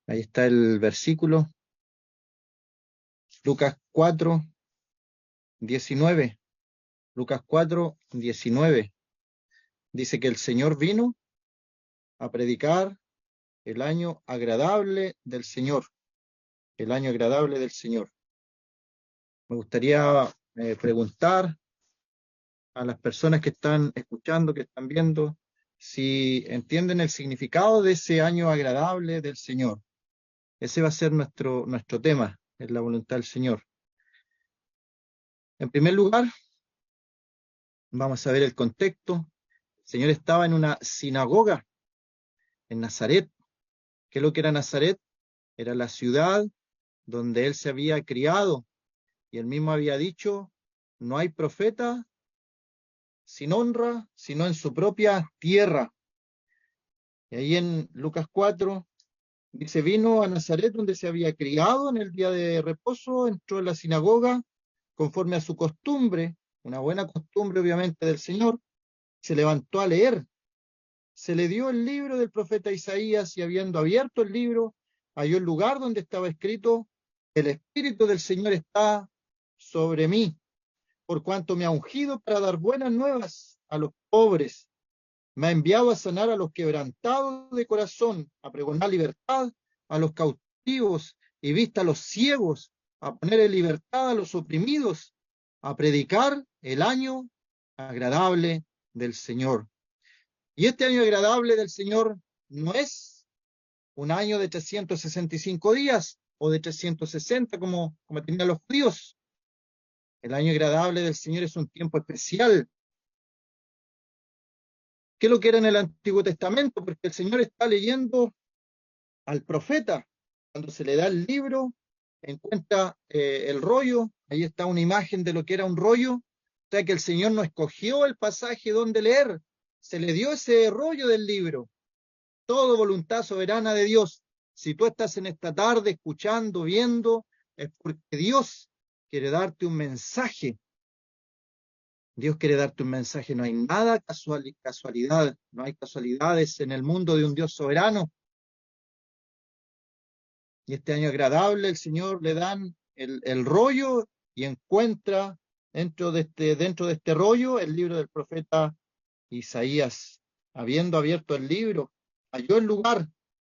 Ahí está el versículo, Lucas 4:19. Lucas 4:19. Dice que el Señor vino a predicar el año agradable del Señor, el año agradable del Señor. Me gustaría preguntar a las personas que están escuchando, que están viendo, si entienden el significado de ese año agradable del Señor. Ese va a ser nuestro tema, es la voluntad del Señor. En primer lugar, vamos a ver el contexto. El Señor estaba en una sinagoga en Nazaret. ¿Qué es lo que era Nazaret? Era la ciudad donde él se había criado, y él mismo había dicho, no hay profeta sin honra, sino en su propia tierra. Y ahí en Lucas 4 dice, vino a Nazaret donde se había criado en el día de reposo, entró en la sinagoga conforme a su costumbre, una buena costumbre obviamente del Señor, se levantó a leer. Se le dio el libro del profeta Isaías y habiendo abierto el libro, halló el lugar donde estaba escrito, el Espíritu del Señor está sobre mí, por cuanto me ha ungido para dar buenas nuevas a los pobres, me ha enviado a sanar a los quebrantados de corazón, a pregonar libertad a los cautivos y vista a los ciegos, a poner en libertad a los oprimidos, a predicar el año agradable del Señor. Y este año agradable del Señor no es un año de 365 días o de 360 como tenían los judíos. El año agradable del Señor es un tiempo especial. ¿Qué es lo que era en el Antiguo Testamento? Porque el Señor está leyendo al profeta. Cuando se le da el libro, encuentra el rollo, ahí está una imagen de lo que era un rollo, o sea que el Señor no escogió el pasaje donde leer, se le dio ese rollo del libro, todo voluntad soberana de Dios. Si tú estás en esta tarde escuchando, viendo, es porque Dios quiere darte un mensaje. Dios quiere darte un mensaje. No hay nada casualidad, no hay casualidades en el mundo de un Dios soberano. Y este año agradable, el Señor le dan el rollo y encuentra dentro de este rollo el libro del profeta Isaías. Habiendo abierto el libro, halló el lugar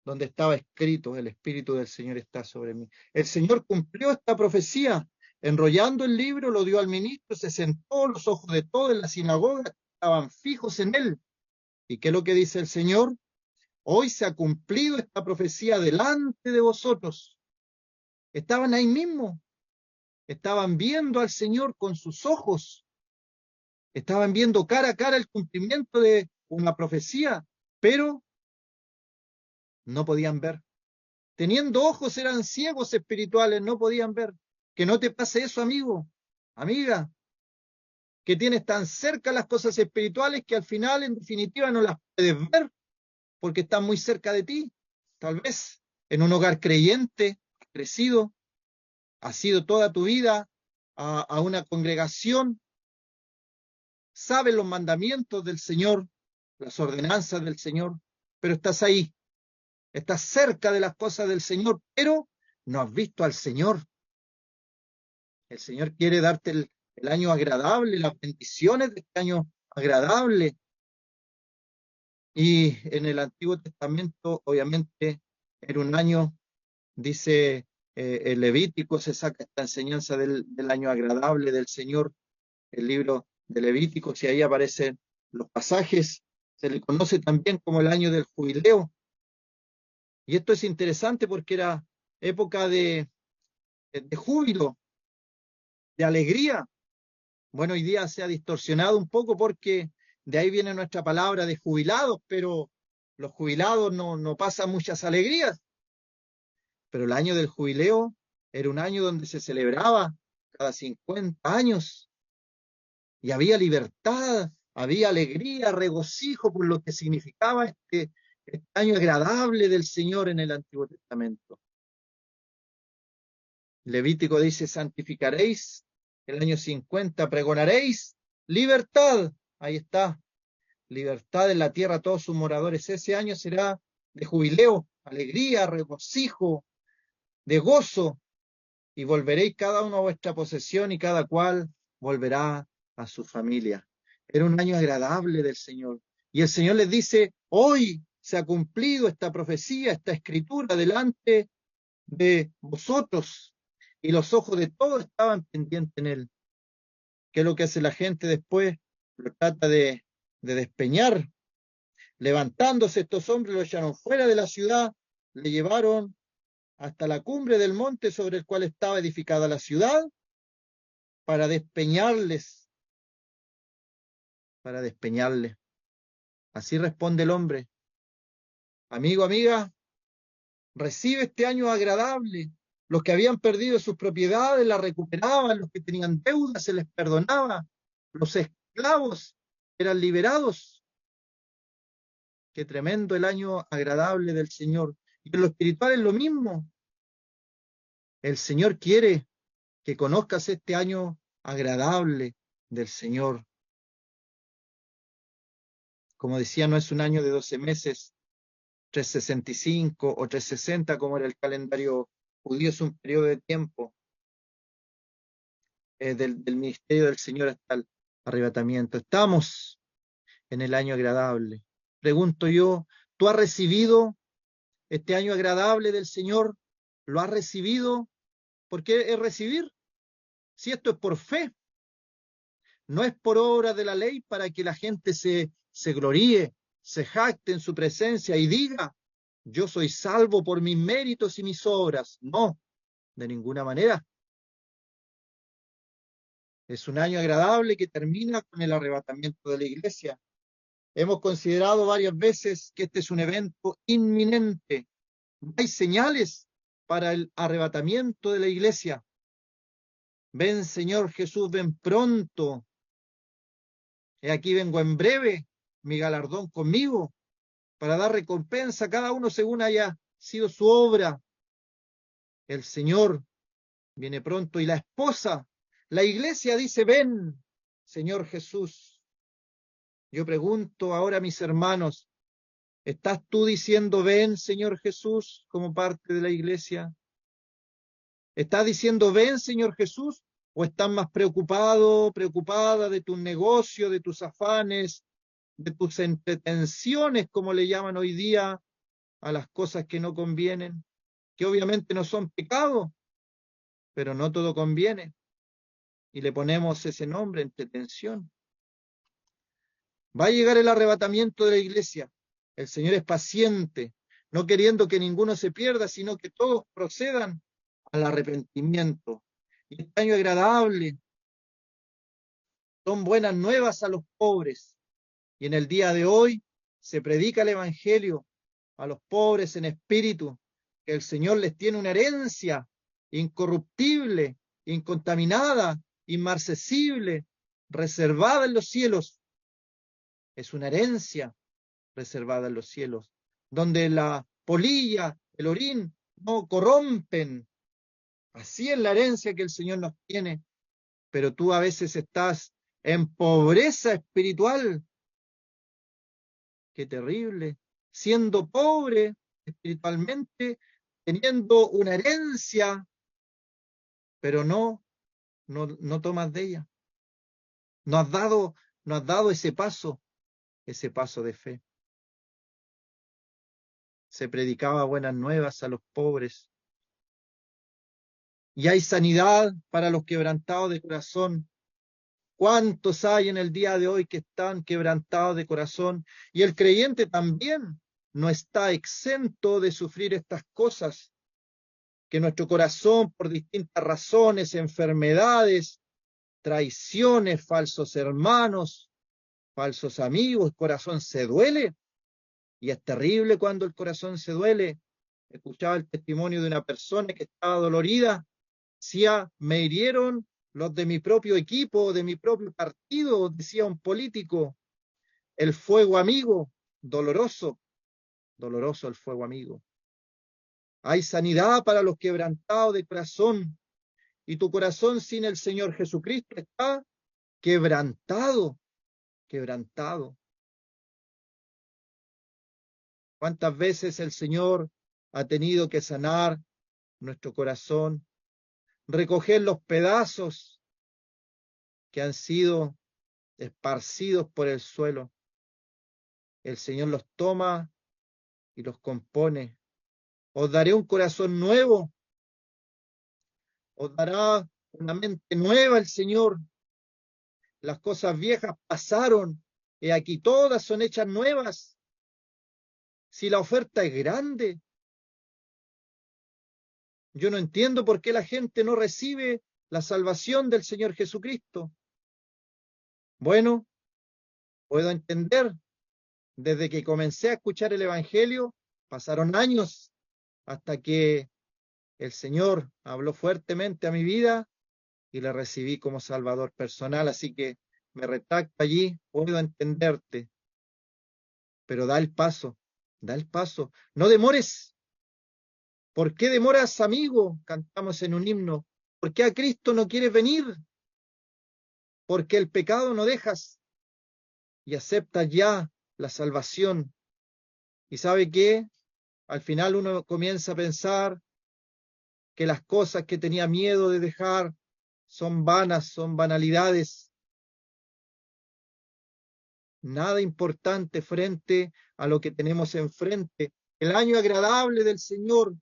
donde estaba escrito, el Espíritu del Señor está sobre mí. El Señor cumplió esta profecía, enrollando el libro, lo dio al ministro, se sentó, los ojos de todos en la sinagoga estaban fijos en él. ¿Y qué es lo que dice el Señor? Hoy se ha cumplido esta profecía delante de vosotros. Estaban ahí mismo, estaban viendo al Señor con sus ojos, estaban viendo cara a cara el cumplimiento de una profecía, pero no podían ver. Teniendo ojos eran ciegos espirituales, no podían ver. Que no te pase eso, amigo, amiga, que tienes tan cerca las cosas espirituales que al final, en definitiva, no las puedes ver porque están muy cerca de ti. Tal vez en un hogar creyente, crecido, has sido toda tu vida a una congregación, sabes los mandamientos del Señor, las ordenanzas del Señor, pero estás ahí, estás cerca de las cosas del Señor, pero no has visto al Señor. El Señor quiere darte el año agradable, las bendiciones de este año agradable. Y en el Antiguo Testamento, obviamente, era un año, dice el Levítico, se saca esta enseñanza del año agradable del Señor, el libro de Levítico, si ahí aparecen los pasajes, se le conoce también como el año del jubileo. Y esto es interesante porque era época de júbilo, de alegría. Bueno, hoy día se ha distorsionado un poco porque de ahí viene nuestra palabra de jubilados, pero los jubilados no pasan muchas alegrías. Pero el año del jubileo era un año donde se celebraba cada 50 años y había libertad, había alegría, regocijo por lo que significaba este año agradable del Señor en el Antiguo Testamento. Levítico dice, santificaréis el año 50, pregonaréis libertad. Ahí está, libertad en la tierra a todos sus moradores. Ese año será de jubileo. alegría, regocijo, de gozo, y volveréis cada uno a vuestra posesión y cada cual volverá a su familia. Era un año agradable del Señor. Y el Señor les dice, hoy se ha cumplido esta profecía, esta escritura delante de vosotros. Y los ojos de todos estaban pendientes en él. ¿Qué es lo que hace la gente después? Lo trata de despeñar. Levantándose estos hombres, lo echaron fuera de la ciudad, le llevaron hasta la cumbre del monte sobre el cual estaba edificada la ciudad, para despeñarles, para despeñarles. Así responde el hombre. Amigo, amiga, recibe este año agradable. Los que habían perdido sus propiedades las recuperaban, los que tenían deudas se les perdonaba, los esclavos eran liberados. Qué tremendo el año agradable del Señor. Y en lo espiritual es lo mismo. El Señor quiere que conozcas este año agradable del Señor. Como decía, no es un año de 12 meses, 365 o 360 como era el calendario judío, es un periodo de tiempo del ministerio del Señor hasta el arrebatamiento. Estamos en el año agradable. Pregunto yo, ¿tú has recibido este año agradable del Señor? ¿Lo has recibido? ¿Por qué es recibir? Si esto es por fe, no es por obra de la ley para que la gente se gloríe, se jacte en su presencia y diga, yo soy salvo por mis méritos y mis obras. No, de ninguna manera. Es un año agradable que termina con el arrebatamiento de la iglesia. Hemos considerado varias veces que este es un evento inminente. Hay señales para el arrebatamiento de la iglesia. Ven, Señor Jesús, ven pronto. He aquí vengo en breve, mi galardón conmigo, para dar recompensa a cada uno según haya sido su obra. El Señor viene pronto y la esposa, la iglesia dice, ven, Señor Jesús. Yo pregunto ahora a mis hermanos, ¿estás tú diciendo, ven, Señor Jesús, como parte de la iglesia? ¿Estás diciendo, ven, Señor Jesús? ¿O estás más preocupado, preocupada de tus negocios, de tus afanes, de tus entretenciones, como le llaman hoy día a las cosas que no convienen? Que obviamente no son pecados, pero no todo conviene. Y le ponemos ese nombre, entretención. Va a llegar el arrebatamiento de la iglesia. El Señor es paciente, no queriendo que ninguno se pierda, sino que todos procedan al arrepentimiento. Y este año agradable son buenas nuevas a los pobres. Y en el día de hoy se predica el Evangelio a los pobres en espíritu, que el Señor les tiene una herencia incorruptible, incontaminada, inmarcesible, reservada en los cielos. Es una herencia reservada en los cielos, donde la polilla, el orín, no corrompen. Así es la herencia que el Señor nos tiene, pero tú a veces estás en pobreza espiritual. Qué terrible, siendo pobre espiritualmente, teniendo una herencia, pero no tomas de ella. No has dado ese paso de fe. Se predicaba buenas nuevas a los pobres. Y hay sanidad para los quebrantados de corazón. ¿Cuántos hay en el día de hoy que están quebrantados de corazón? Y el creyente también no está exento de sufrir estas cosas. Que nuestro corazón, por distintas razones, enfermedades, traiciones, falsos hermanos, falsos amigos, el corazón se duele. Y es terrible cuando el corazón se duele. Escuchaba el testimonio de una persona que estaba dolorida. Decía, me hirieron los de mi propio equipo, de mi propio partido, decía un político. El fuego amigo, doloroso, doloroso el fuego amigo. Hay sanidad para los quebrantados de corazón, y tu corazón sin el Señor Jesucristo está quebrantado, quebrantado. ¿Cuántas veces el Señor ha tenido que sanar nuestro corazón, recoger los pedazos que han sido esparcidos por el suelo. El Señor los toma y los compone. Os daré un corazón nuevo, os dará una mente nueva el Señor. Las cosas viejas pasaron, y aquí todas son hechas nuevas. Si la oferta es grande, yo no entiendo por qué la gente no recibe la salvación del Señor Jesucristo. Bueno, puedo entender, desde que comencé a escuchar el Evangelio, pasaron años hasta que el Señor habló fuertemente a mi vida y le recibí como Salvador personal, así que me retracto allí, puedo entenderte, pero da el paso, da el paso, no demores. ¿Por qué demoras, amigo? Cantamos en un himno. ¿Por qué a Cristo no quieres venir? Porque el pecado no dejas y aceptas ya la salvación. ¿Y sabe qué? Al final uno comienza a pensar que las cosas que tenía miedo de dejar son vanas, son banalidades. Nada importante frente a lo que tenemos enfrente. El año agradable del Señor,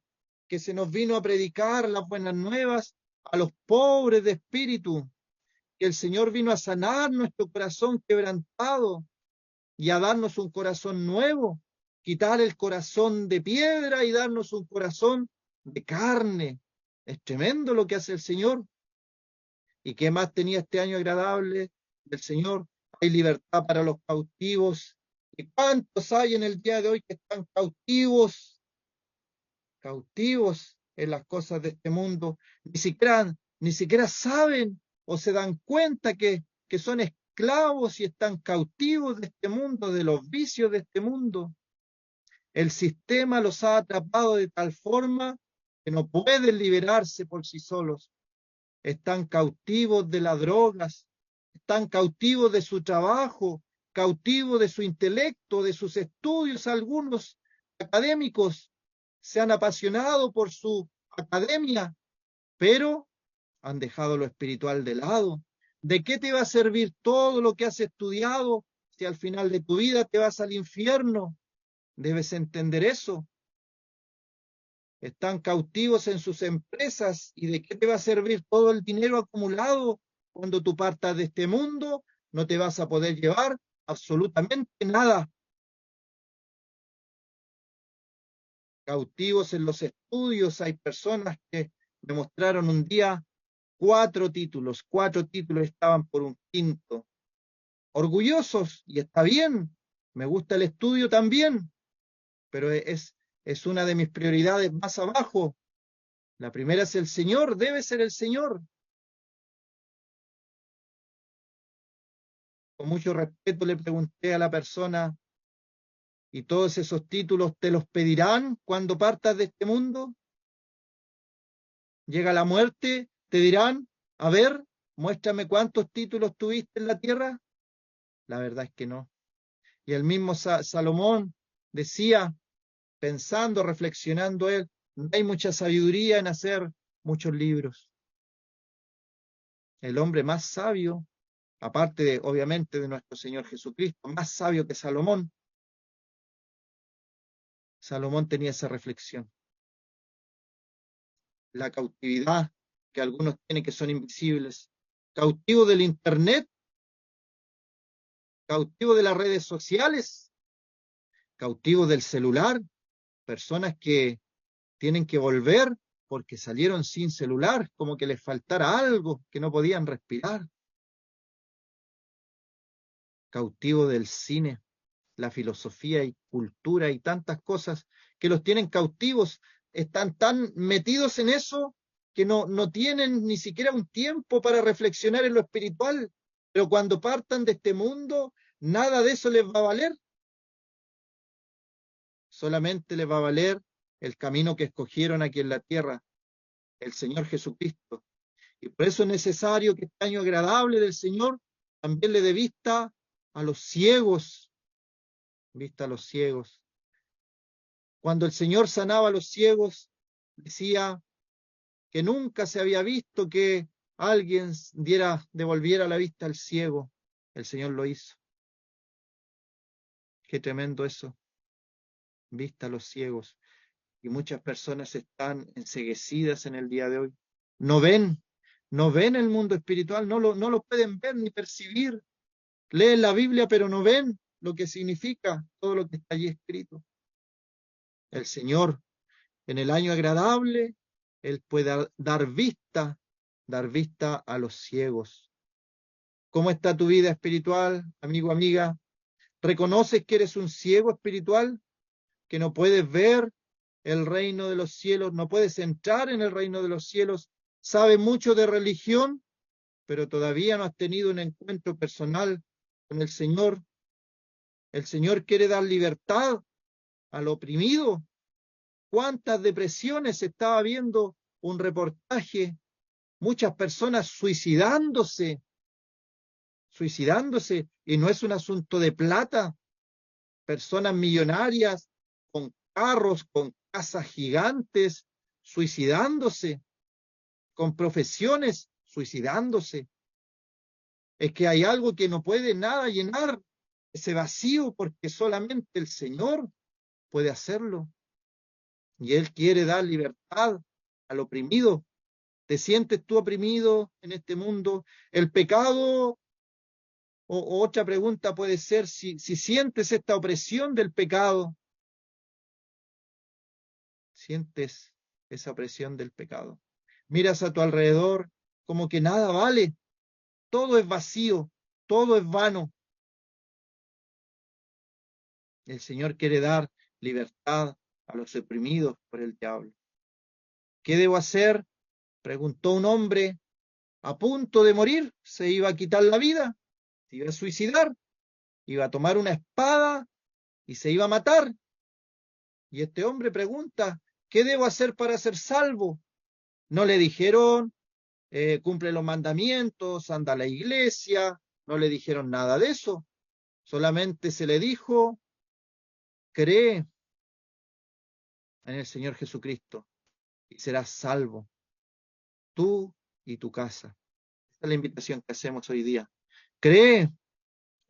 que se nos vino a predicar las buenas nuevas a los pobres de espíritu, que el Señor vino a sanar nuestro corazón quebrantado y a darnos un corazón nuevo, quitar el corazón de piedra y darnos un corazón de carne. Es tremendo lo que hace el Señor. ¿Y qué más tenía este año agradable del Señor? Hay libertad para los cautivos. ¿Y cuántos hay en el día de hoy que están cautivos? Cautivos en las cosas de este mundo. Ni siquiera saben o se dan cuenta que son esclavos y están cautivos de este mundo, de los vicios de este mundo. El sistema los ha atrapado de tal forma que no pueden liberarse por sí solos. Están cautivos de las drogas, están cautivos de su trabajo, cautivos de su intelecto, de sus estudios. Algunos académicos se han apasionado por su academia, pero han dejado lo espiritual de lado. ¿De qué te va a servir todo lo que has estudiado si al final de tu vida te vas al infierno? Debes entender eso. Están cautivos en sus empresas. ¿Y de qué te va a servir todo el dinero acumulado cuando tú partas de este mundo? No te vas a poder llevar absolutamente nada. Cautivos en los estudios, hay personas que me mostraron un día 4 títulos estaban por un quinto. Orgullosos, y está bien, me gusta el estudio también, pero es una de mis prioridades más abajo. La primera es el Señor, debe ser el Señor. Con mucho respeto le pregunté a la persona, ¿y todos esos títulos te los pedirán cuando partas de este mundo? Llega la muerte, te dirán, a ver, muéstrame cuántos títulos tuviste en la tierra. La verdad es que no. Y el mismo Salomón decía, pensando, reflexionando él, no hay mucha sabiduría en hacer muchos libros. El hombre más sabio, aparte de, obviamente, de nuestro Señor Jesucristo, más sabio que Salomón, Salomón tenía esa reflexión. La cautividad que algunos tienen que son invisibles, cautivo del Internet, cautivo de las redes sociales, cautivo del celular, personas que tienen que volver porque salieron sin celular, como que les faltara algo, que no podían respirar. Cautivo del cine, la filosofía y cultura y tantas cosas que los tienen cautivos, están tan metidos en eso que no tienen ni siquiera un tiempo para reflexionar en lo espiritual, pero cuando partan de este mundo, nada de eso les va a valer, solamente les va a valer el camino que escogieron aquí en la tierra, el Señor Jesucristo. Y por eso es necesario que este año agradable del Señor también le dé vista a los ciegos, Cuando el Señor sanaba a los ciegos, decía que nunca se había visto que alguien devolviera la vista al ciego. El Señor lo hizo. Qué tremendo eso, vista a los ciegos. Y muchas personas están enceguecidas en el día de hoy. No ven el mundo espiritual, no lo pueden ver ni percibir. Leen la Biblia, pero no ven lo que significa todo lo que está allí escrito. El Señor, en el año agradable, Él puede dar vista a los ciegos. ¿Cómo está tu vida espiritual, amigo, amiga? ¿Reconoces que eres un ciego espiritual? ¿Que no puedes ver el reino de los cielos? ¿No puedes entrar en el reino de los cielos? ¿Sabes mucho de religión, pero todavía no has tenido un encuentro personal con el Señor? El Señor quiere dar libertad al oprimido. ¿Cuántas depresiones estaba viendo un reportaje? Muchas personas suicidándose, y no es un asunto de plata. Personas millonarias con carros, con casas gigantes, suicidándose, con profesiones, suicidándose. Es que hay algo que no puede nada llenar ese vacío, porque solamente el Señor puede hacerlo. Y Él quiere dar libertad al oprimido. ¿Te sientes tú oprimido en este mundo? El pecado, o otra pregunta puede ser, si sientes esta opresión del pecado, sientes esa opresión del pecado. Miras a tu alrededor como que nada vale, todo es vacío, todo es vano. El Señor quiere dar libertad a los oprimidos por el diablo. ¿Qué debo hacer? Preguntó un hombre a punto de morir, se iba a quitar la vida, se iba a suicidar, iba a tomar una espada y se iba a matar. Y este hombre pregunta, ¿qué debo hacer para ser salvo? No le dijeron, cumple los mandamientos, anda a la iglesia, no le dijeron nada de eso. Solamente se le dijo, cree en el Señor Jesucristo y serás salvo, tú y tu casa. Esta es la invitación que hacemos hoy día. Cree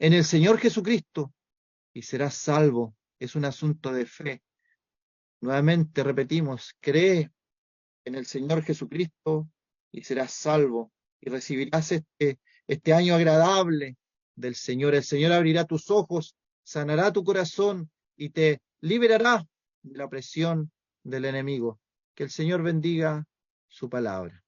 en el Señor Jesucristo y serás salvo. Es un asunto de fe. Nuevamente repetimos, cree en el Señor Jesucristo y serás salvo y recibirás este año agradable del Señor. El Señor abrirá tus ojos, sanará tu corazón y te liberará de la presión del enemigo. Que el Señor bendiga su palabra.